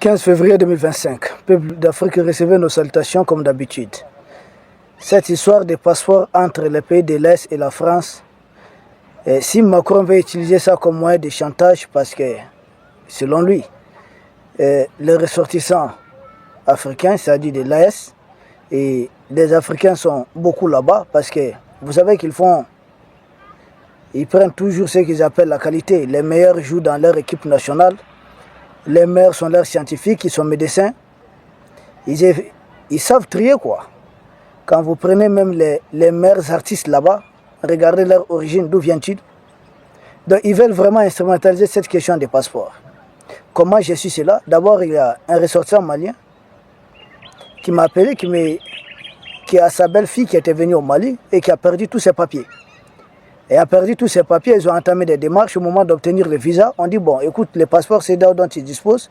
15 février 2025, peuple d'Afrique, recevez nos salutations comme d'habitude. Cette histoire des passeports entre les pays de l'Est et la France, si Macron veut utiliser ça comme moyen de chantage, parce que, selon lui, les ressortissants africains, c'est-à-dire de l'Est, et les Africains sont beaucoup là-bas, parce que vous savez ils prennent toujours ce qu'ils appellent la qualité. Les meilleurs jouent dans leur équipe nationale. Les meilleurs sont leurs scientifiques, ils sont médecins. Ils savent trier quoi. Quand vous prenez même les meilleurs artistes là-bas, regardez leur origine, d'où vient-il. Donc ils veulent vraiment instrumentaliser cette question des passeports. Comment j'ai su cela? D'abord, il y a un ressortissant malien qui m'a appelé, qui a sa belle-fille qui était venue au Mali et qui a perdu tous ses papiers. Et a perdu tous ses papiers, ils ont entamé des démarches. Au moment d'obtenir le visa, on dit, bon, écoute, les passeports CEDEAO dont ils disposent,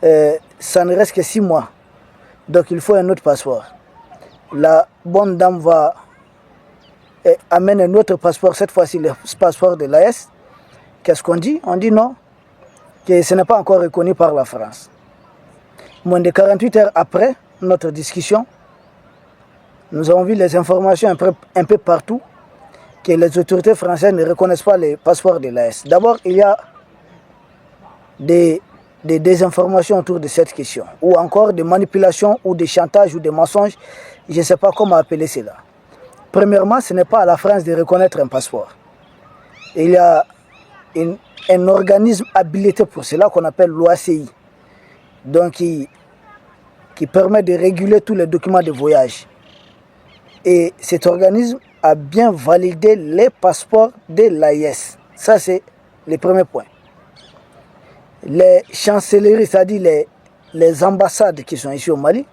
ça ne reste que 6 mois. Donc il faut un autre passeport. La bonne dame amène un autre passeport, cette fois-ci le passeport de l'AS. Qu'est-ce qu'on dit? On dit non, que ce n'est pas encore reconnu par la France. Moins de 48 heures après notre discussion, nous avons vu les informations un peu partout que les autorités françaises ne reconnaissent pas les passeports de l'AS. D'abord, il y a des désinformations autour de cette question, ou encore des manipulations, ou des chantages, ou des mensonges, je ne sais pas comment appeler cela. Premièrement, ce n'est pas à la France de reconnaître un passeport. Il y a un organisme habilité pour cela qu'on appelle l'OACI, donc qui permet de réguler tous les documents de voyage. Et cet organisme a bien validé les passeports de l'AIS. Ça, c'est le premier point. Les chancelleries, c'est-à-dire les ambassades qui sont ici au Mali,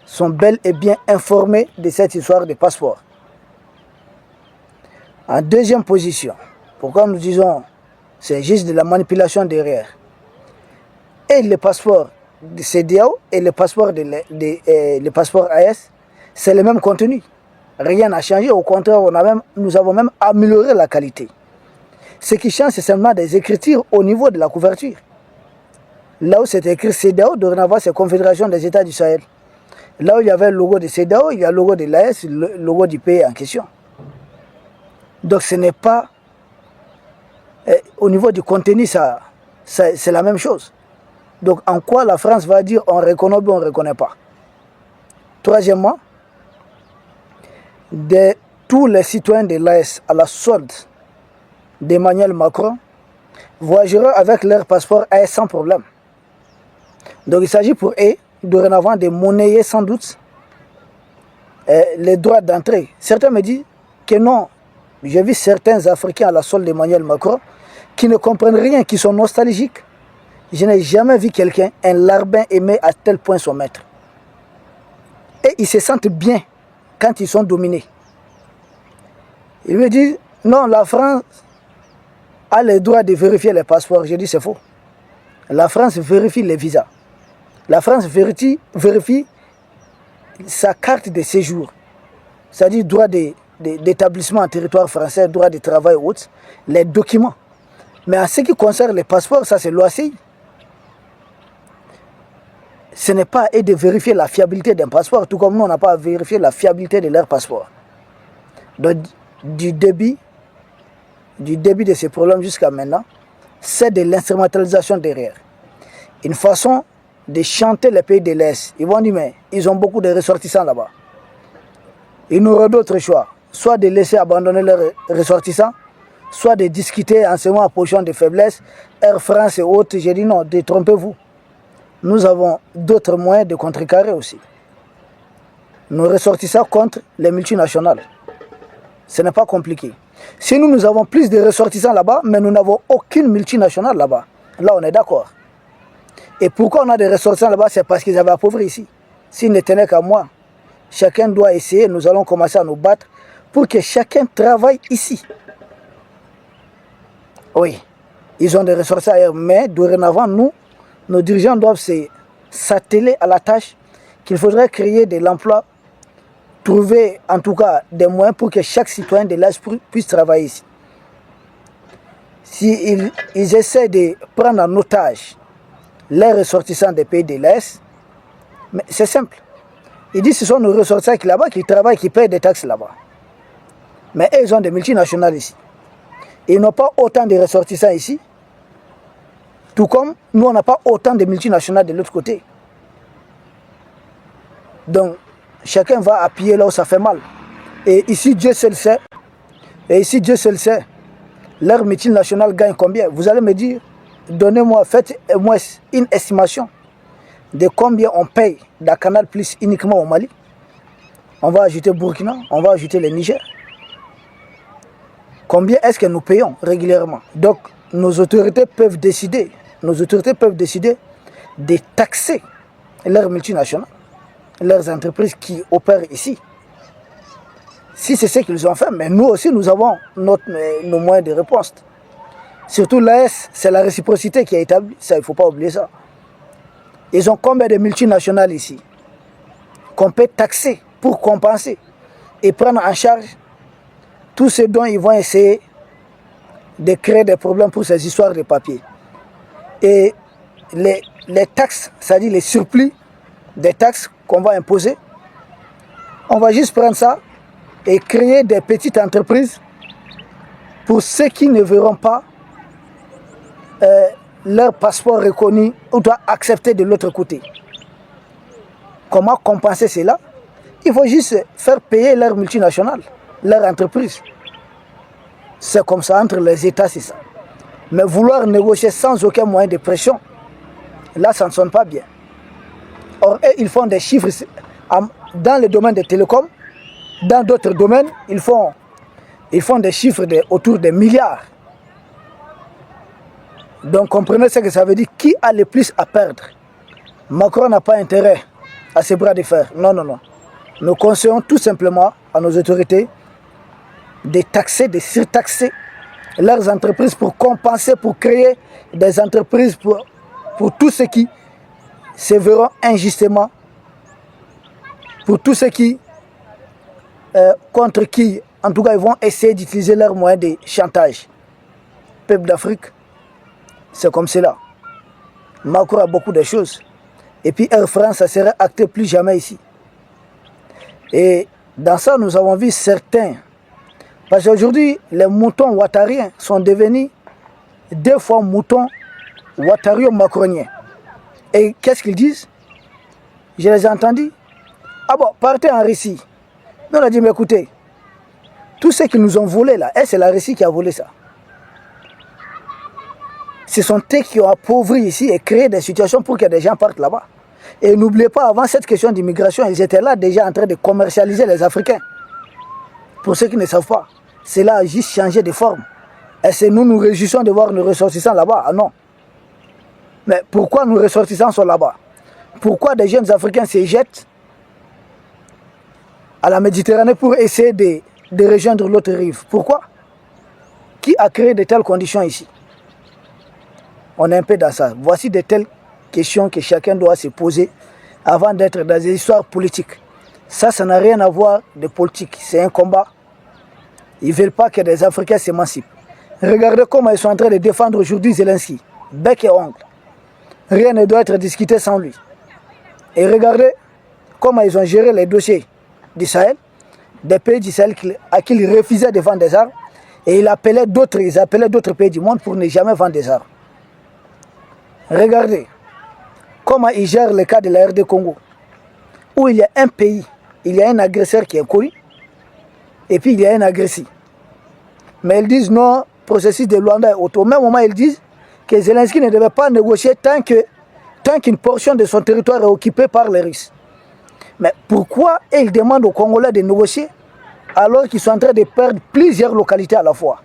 sont bel et bien informées de cette histoire de passeports. En deuxième position, pourquoi nous disons c'est juste de la manipulation derrière? Et les passeports de CEDEAO et les passeports les passeports AS, c'est le même contenu. Rien n'a changé, au contraire, nous avons même amélioré la qualité. Ce qui change, c'est seulement des écritures au niveau de la couverture. Là où c'est écrit CEDEAO, dorénavant, c'est Confédération des États du Sahel. Là où il y avait le logo de CEDEAO, il y a le logo de l'AS, le logo du pays en question. Donc ce n'est pas... au niveau du contenu, c'est la même chose. Donc en quoi la France va dire on reconnaît ou on ne reconnaît pas? Troisièmement, de tous les citoyens de l'AS à la solde d'Emmanuel Macron voyageront avec leur passeport AS sans problème. Donc il s'agit pour eux dorénavant de monnayer sans doute les droits d'entrée. Certains me disent que non. J'ai vu certains Africains à la solde d'Emmanuel Macron qui ne comprennent rien, qui sont nostalgiques. Je n'ai jamais vu quelqu'un, un larbin, aimer à tel point son maître. Et ils se sentent bien quand ils sont dominés. Ils me disent, non, la France a le droit de vérifier les passeports. Je dis, c'est faux. La France vérifie les visas. La France vérifie sa carte de séjour. C'est-à-dire droit d'établissement en territoire français, droit de travail ou autre, les documents. Mais en ce qui concerne les passeports, ça c'est l'OACI. Ce n'est pas à eux de vérifier la fiabilité d'un passeport, tout comme nous, on n'a pas à vérifier la fiabilité de leur passeport. Donc, du début de ces problèmes jusqu'à maintenant, c'est de l'instrumentalisation derrière. Une façon de chanter les pays de l'Est. Ils vont dire, mais ils ont beaucoup de ressortissants là-bas. Ils n'auront d'autre choix, soit de laisser abandonner leurs ressortissants, soit de discuter en ce moment en position de faiblesse, Air France et autres. J'ai dit non, détrompez-vous. Nous avons d'autres moyens de contrecarrer aussi. Nous ressortissons contre les multinationales. Ce n'est pas compliqué. Si nous avons plus de ressortissants là-bas, mais nous n'avons aucune multinationale là-bas, là on est d'accord. Et pourquoi on a des ressortissants là-bas? C'est parce qu'ils avaient appauvri ici. S'ils ne tenaient qu'à moi, chacun doit essayer, nous allons commencer à nous battre pour que chacun travaille ici. Oui, ils ont des ressortissants ailleurs, mais dorénavant, nos dirigeants doivent s'atteler à la tâche qu'il faudrait créer de l'emploi, trouver en tout cas des moyens pour que chaque citoyen de l'Est puisse travailler ici. S'ils essaient de prendre en otage les ressortissants des pays de l'Est. Mais c'est simple. Ils disent que ce sont nos ressortissants qui là-bas, qui travaillent, qui payent des taxes là-bas. Mais eux, ils ont des multinationales ici. Ils n'ont pas autant de ressortissants ici. Tout comme nous, on n'a pas autant de multinationales de l'autre côté. Donc, chacun va appuyer là où ça fait mal. Et ici, Dieu seul sait. Et ici, Dieu seul sait. Leur multinationale gagne combien? Vous allez me dire, donnez-moi, faites-moi une estimation de combien on paye dans Canal Plus uniquement au Mali. On va ajouter Burkina, on va ajouter le Niger. Combien est-ce que nous payons régulièrement? Donc, nos autorités peuvent décider de taxer leurs multinationales, leurs entreprises qui opèrent ici. Si c'est ce qu'ils ont fait, mais nous aussi, nous avons nos moyens de réponse. Surtout l'AS, c'est la réciprocité qui a établi. Ça, il ne faut pas oublier ça. Ils ont combien de multinationales ici qu'on peut taxer pour compenser et prendre en charge tout ce dont ils vont essayer de créer des problèmes pour ces histoires de papier. Et les taxes, c'est-à-dire les surplus des taxes qu'on va imposer, on va juste prendre ça et créer des petites entreprises pour ceux qui ne verront pas leur passeport reconnu ou doit accepter de l'autre côté. Comment compenser cela? Il faut juste faire payer leurs multinationales, leurs entreprises. C'est comme ça, entre les États, c'est ça. Mais vouloir négocier sans aucun moyen de pression, là, ça ne sonne pas bien. Or, eux, ils font des chiffres dans le domaine des télécoms, dans d'autres domaines, ils font des chiffres autour des milliards. Donc, comprenez ce que ça veut dire. Qui a le plus à perdre? Macron n'a pas intérêt à ses bras de fer. Non, non, non. Nous conseillons tout simplement à nos autorités de taxer, de surtaxer leurs entreprises pour compenser, pour créer des entreprises pour tous ceux qui se verront injustement, pour tous ceux qui, contre qui, en tout cas, ils vont essayer d'utiliser leurs moyens de chantage. Peuple d'Afrique, c'est comme cela. Macron a beaucoup de choses. Et puis Air France, ça serait acté plus jamais ici. Et dans ça, nous avons vu certains. Parce qu'aujourd'hui, les moutons ouattariens sont devenus 2 fois moutons ouattario-macroniens. Et qu'est-ce qu'ils disent? Je les ai entendus. Ah bon, partez en Russie. Nous on a dit, mais écoutez, tout ce qu'ils nous ont volé là, c'est la Russie qui a volé ça. Ce sont eux qui ont appauvri ici et créé des situations pour que des gens partent là-bas. Et n'oubliez pas, avant cette question d'immigration, ils étaient là déjà en train de commercialiser les Africains. Pour ceux qui ne savent pas, cela a juste changé de forme. Et c'est nous réjouissons de voir nos ressortissants là-bas. Ah non. Mais pourquoi nos ressortissants sont là-bas? Pourquoi des jeunes Africains se jettent à la Méditerranée pour essayer de rejoindre l'autre rive? Pourquoi? Qui a créé de telles conditions ici? On est un peu dans ça. Voici de telles questions que chacun doit se poser avant d'être dans des histoires politiques. Ça n'a rien à voir de politique. C'est un combat. Ils ne veulent pas que des Africains s'émancipent. Regardez comment ils sont en train de défendre aujourd'hui Zelensky. Bec et ongle. Rien ne doit être discuté sans lui. Et regardez comment ils ont géré les dossiers du Sahel, des pays du Sahel à qui ils refusaient de vendre des armes. Et ils appelaient d'autres pays du monde pour ne jamais vendre des armes. Regardez comment ils gèrent le cas de la RD Congo, où il y a un pays, il y a un agresseur qui est connu, et puis il y a un agressé. Mais ils disent non, processus de Luanda est auto. Au même moment, ils disent que Zelensky ne devait pas négocier tant qu'une portion de son territoire est occupée par les Russes. Mais pourquoi ils demandent aux Congolais de négocier alors qu'ils sont en train de perdre plusieurs localités à la fois?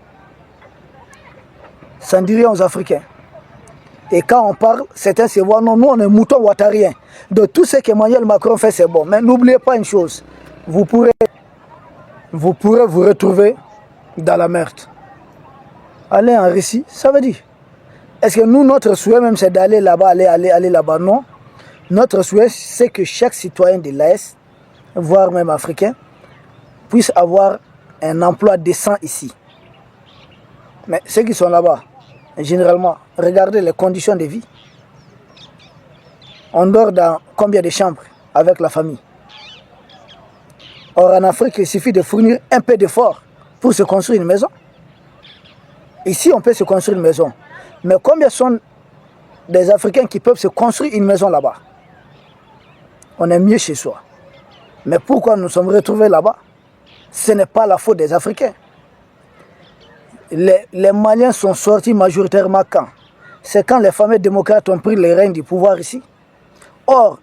Ça ne dit rien aux Africains. Et quand on parle, certains se voient, non, nous on est moutons ouattariens. De tout ce qu'Emmanuel Macron fait, c'est bon. Mais n'oubliez pas une chose, vous pourrez vous retrouver dans la merde. Aller en Russie, ça veut dire. Est-ce que nous, notre souhait même, c'est d'aller là-bas, aller là-bas? Non. Notre souhait, c'est que chaque citoyen de l'AS, voire même africain, puisse avoir un emploi décent ici. Mais ceux qui sont là-bas, généralement, regardez les conditions de vie. On dort dans combien de chambres avec la famille? Or, en Afrique, il suffit de fournir un peu d'effort pour se construire une maison. Ici, on peut se construire une maison. Mais combien sont des Africains qui peuvent se construire une maison là-bas? On est mieux chez soi. Mais pourquoi nous sommes retrouvés là-bas? Ce n'est pas la faute des Africains. Les Maliens sont sortis majoritairement quand? C'est quand les fameux démocrates ont pris les rênes du pouvoir ici. Or,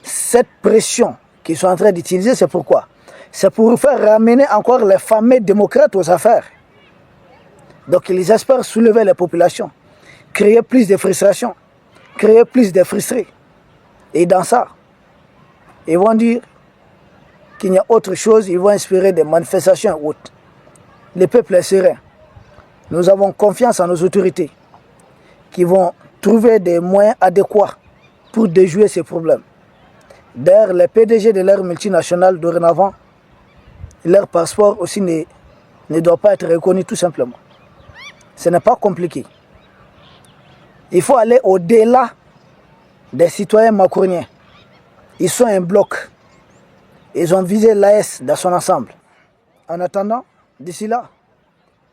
cette pression qu'ils sont en train d'utiliser, c'est pourquoi? C'est pour faire ramener encore les fameux démocrates aux affaires. Donc, ils espèrent soulever les populations, créer plus de frustration, créer plus de frustrés. Et dans ça, ils vont dire qu'il y a autre chose, ils vont inspirer des manifestations et autres. Le peuple est serein. Nous avons confiance en nos autorités qui vont trouver des moyens adéquats pour déjouer ces problèmes. D'ailleurs, les PDG de leurs multinationales, dorénavant, leur passeport aussi ne doit pas être reconnu tout simplement. Ce n'est pas compliqué. Il faut aller au-delà des citoyens macroniens. Ils sont un bloc. Ils ont visé l'AS dans son ensemble. En attendant, d'ici là,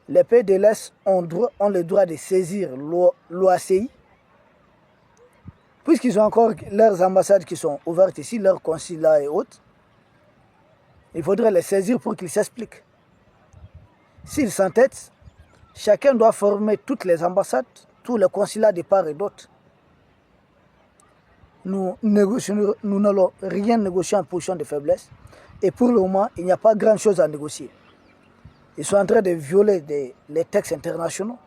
les pays de l'Est ont le droit de saisir l'OACI, puisqu'ils ont encore leurs ambassades qui sont ouvertes ici, leurs consulats et autres. Il faudrait les saisir pour qu'ils s'expliquent. S'ils s'entêtent, chacun doit former toutes les ambassades, tous les consulats de part et d'autre. Nous n'allons rien négocier en position de faiblesse. Et pour le moment, il n'y a pas grand-chose à négocier. Ils sont en train de violer les textes internationaux.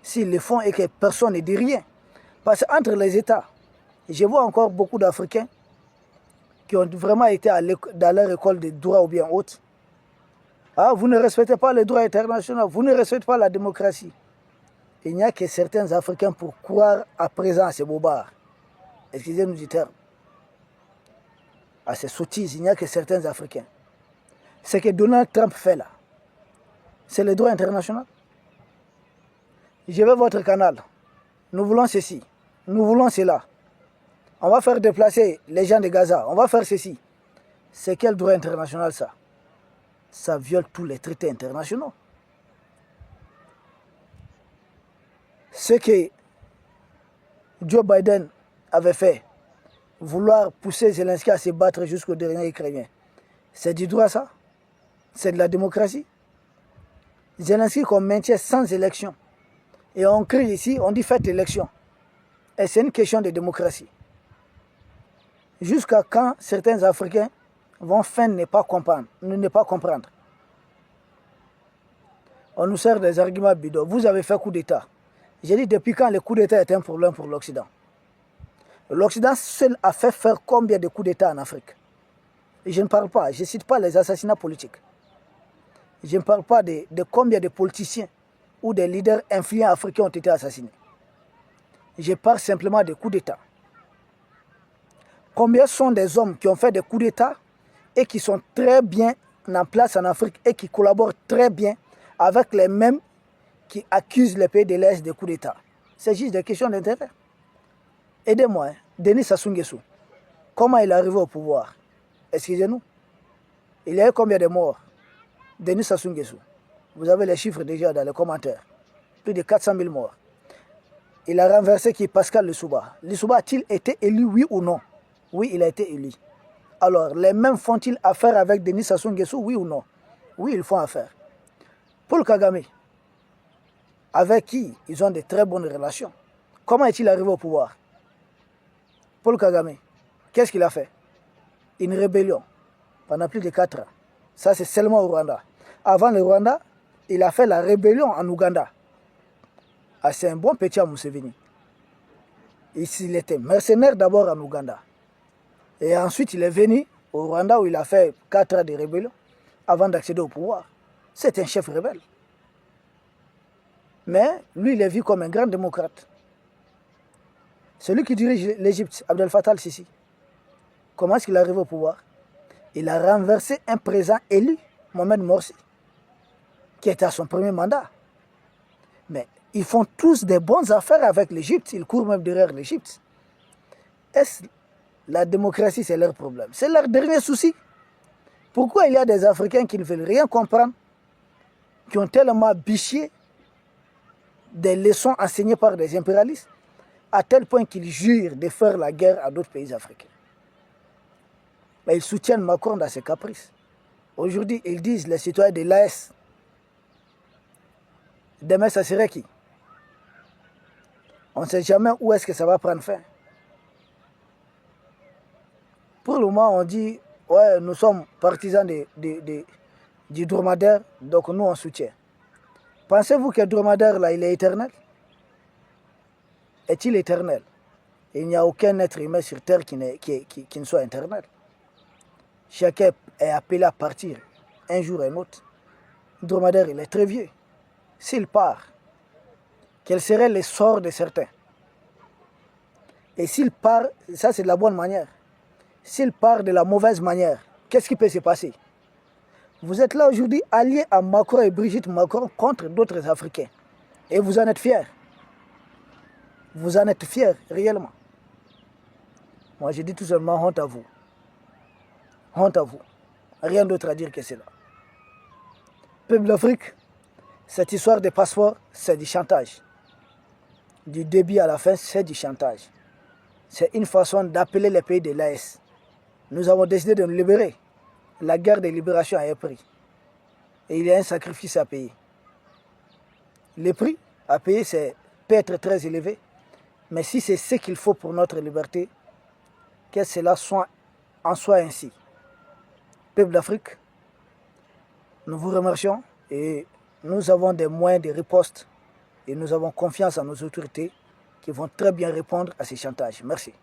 S'ils le font et que personne ne dit rien. Parce qu'entre les États, je vois encore beaucoup d'Africains qui ont vraiment été dans leur école de droit ou bien autre. Ah, vous ne respectez pas les droits internationaux, vous ne respectez pas la démocratie. Il n'y a que certains Africains pour croire à présent à ces bobards. Excusez-nous du terme. À ces sottises, il n'y a que certains Africains. Ce que Donald Trump fait là, c'est le droit international. Je veux votre canal. Nous voulons ceci. Nous voulons cela. On va faire déplacer les gens de Gaza. On va faire ceci. C'est quel droit international ça? Ça viole tous les traités internationaux. Ce que Joe Biden avait fait, vouloir pousser Zelensky à se battre jusqu'au dernier Ukrainien, c'est du droit ça? C'est de la démocratie? Zelensky qu'on maintient sans élection. Et on crie ici, on dit faites élection. Et c'est une question de démocratie. Jusqu'à quand certains Africains vont fin ne pas comprendre. On nous sert des arguments bidons. Vous avez fait coup d'État. J'ai dit depuis quand le coup d'État est un problème pour l'Occident? L'Occident seul a fait faire combien de coups d'État en Afrique? Et je ne parle pas, je ne cite pas les assassinats politiques. Je ne parle pas de combien de politiciens ou des leaders influents africains ont été assassinés. Je parle simplement des coups d'État. Combien sont des hommes qui ont fait des coups d'État et qui sont très bien en place en Afrique et qui collaborent très bien avec les mêmes qui accusent les pays de l'Est de coups d'État? C'est juste des questions d'intérêt. Aidez-moi, hein. Denis Sassou Nguesso, comment il est arrivé au pouvoir? Excusez-nous. Il y a eu combien de morts? Denis Sassou Nguesso. Vous avez les chiffres déjà dans les commentaires. Plus de 400 000 morts. Il a renversé qui? Pascal Lissouba. Lissouba a-t-il été élu, oui ou non? Oui, il a été élu. Alors, les mêmes font-ils affaire avec Denis Sassou Nguesso, oui ou non? Oui, ils font affaire. Paul Kagame, avec qui ils ont de très bonnes relations. Comment est-il arrivé au pouvoir? Paul Kagame, qu'est-ce qu'il a fait? Une rébellion pendant plus de 4 ans. Ça, c'est seulement au Rwanda. Avant le Rwanda, il a fait la rébellion en Ouganda. Ah, c'est un bon petit à Museveni. Il était mercenaire d'abord en Ouganda. Et ensuite, il est venu au Rwanda où il a fait 4 ans de rébellion avant d'accéder au pouvoir. C'est un chef rebelle. Mais lui, il est vu comme un grand démocrate. Celui qui dirige l'Égypte, Abdel Fattah al-Sisi, comment est-ce qu'il est arrivé au pouvoir? Il a renversé un président élu, Mohamed Morsi, qui était à son premier mandat. Mais ils font tous des bonnes affaires avec l'Égypte, ils courent même derrière l'Égypte. Est-ce la démocratie, c'est leur problème. C'est leur dernier souci. Pourquoi il y a des Africains qui ne veulent rien comprendre, qui ont tellement biché des leçons enseignées par des impérialistes, à tel point qu'ils jurent de faire la guerre à d'autres pays africains. Mais ils soutiennent Macron dans ses caprices. Aujourd'hui, ils disent les citoyens de l'AS. Demain, ça serait qui? On ne sait jamais où est-ce que ça va prendre fin. Pour le moment, on dit, ouais, nous sommes partisans du dromadaire, donc nous, on soutient. Pensez-vous que le dromadaire, là, il est éternel? Est-il éternel? Il n'y a aucun être humain sur Terre qui ne soit éternel. Chacun est appelé à partir un jour ou un autre. Le dromadaire, il est très vieux. S'il part, quel serait le sort de certains? Et s'il part, ça c'est de la bonne manière. S'il part de la mauvaise manière, qu'est-ce qui peut se passer? Vous êtes là aujourd'hui alliés à Macron et Brigitte Macron contre d'autres Africains. Et vous en êtes fiers. Vous en êtes fiers, réellement. Moi, je dis tout simplement honte à vous. Honte à vous. Rien d'autre à dire que cela. Peuple d'Afrique, cette histoire de passeport, c'est du chantage. Du début à la fin, c'est du chantage. C'est une façon d'appeler les pays de l'AS. Nous avons décidé de nous libérer. La guerre de libération a un prix. Et il y a un sacrifice à payer. Le prix à payer peut être très élevé. Mais si c'est ce qu'il faut pour notre liberté, que cela en soit ainsi. Peuple d'Afrique, nous vous remercions et nous avons des moyens de riposte et nous avons confiance en nos autorités qui vont très bien répondre à ces chantages. Merci.